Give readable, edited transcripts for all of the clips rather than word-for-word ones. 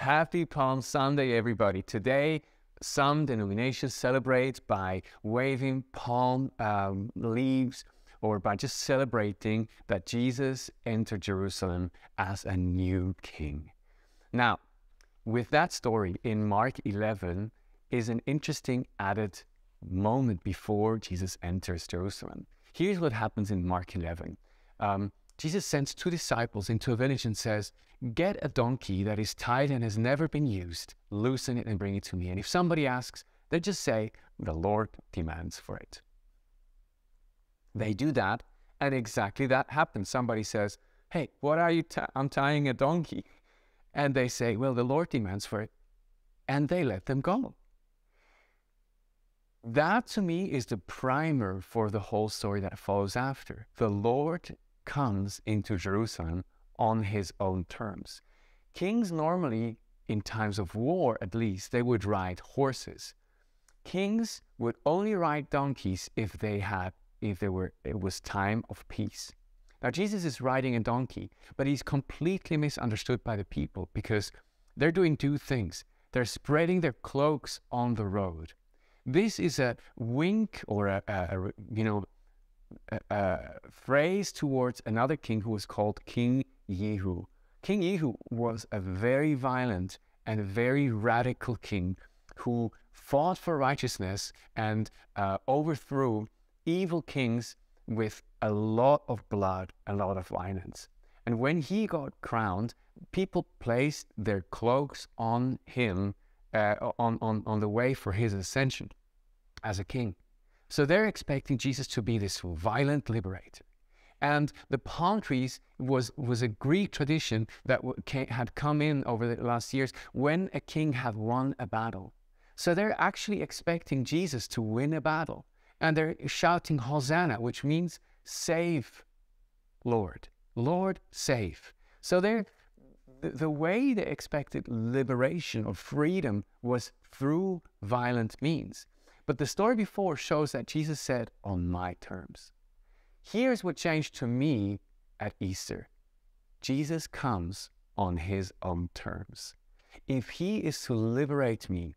Happy Palm Sunday, everybody. Today, some denominations celebrate by waving palm leaves or by just celebrating that Jesus entered Jerusalem as a new king. Now, with that story in Mark 11 is an interesting added moment before Jesus enters Jerusalem. Here's what happens in Mark 11. Jesus sends two disciples into a village and says, "Get a donkey that is tied and has never been used, loosen it and bring it to me. And if somebody asks, they just say, the Lord demands for it." They do that, and exactly that happens. Somebody says, "Hey, what are you I'm tying a donkey." And they say, "Well, the Lord demands for it." And they let them go. That, to me, is the primer for the whole story that follows after. The Lord comes into Jerusalem on his own terms. Kings normally, in times of war at least, they would ride horses. Kings would only ride donkeys if it was time of peace. Now Jesus is riding a donkey, but he's completely misunderstood by the people because they're doing two things. They're spreading their cloaks on the road. This is a wink or a phrase towards another king who was called King Jehu. King Jehu was a very violent and very radical king who fought for righteousness and overthrew evil kings with a lot of blood, a lot of violence. And when he got crowned, people placed their cloaks on him on the way for his ascension as a king. So they're expecting Jesus to be this violent liberator. And the palm trees was a Greek tradition that had come in over the last years when a king had won a battle. So they're actually expecting Jesus to win a battle. And they're shouting Hosanna, which means save, Lord. Lord, save. So the way they expected liberation or freedom was through violent means. But the story before shows that Jesus said, on my terms. Here's what changed to me at Easter. Jesus comes on his own terms. If he is to liberate me,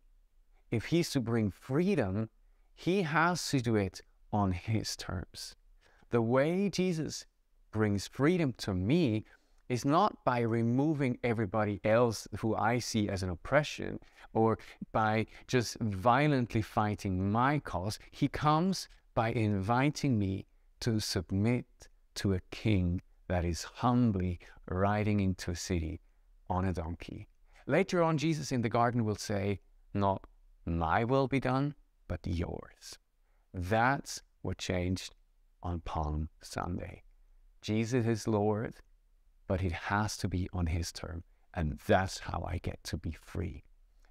if he's to bring freedom, he has to do it on his terms. The way Jesus brings freedom to me is not by removing everybody else who I see as an oppression or by just violently fighting my cause. He comes by inviting me to submit to a king that is humbly riding into a city on a donkey. Later on, Jesus in the garden will say, "Not my will be done, but yours." That's what changed on Palm Sunday. Jesus is Lord, but it has to be on his term. And that's how I get to be free.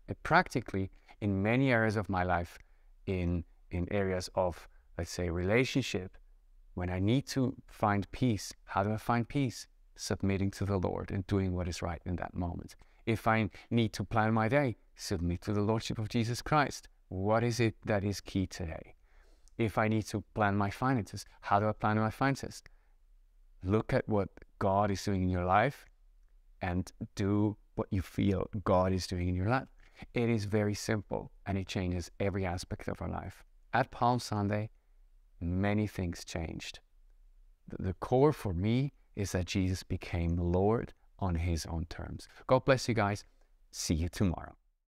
And practically, in many areas of my life, in areas of, let's say, relationship, when I need to find peace, how do I find peace? Submitting to the Lord and doing what is right in that moment. If I need to plan my day, submit to the Lordship of Jesus Christ. What is it that is key today? If I need to plan my finances, how do I plan my finances? Look at what God is doing in your life and do what you feel God is doing in your life. It is very simple and it changes every aspect of our life. At Palm Sunday, many things changed. The core for me is that Jesus became Lord on his own terms. God bless you guys. See you tomorrow.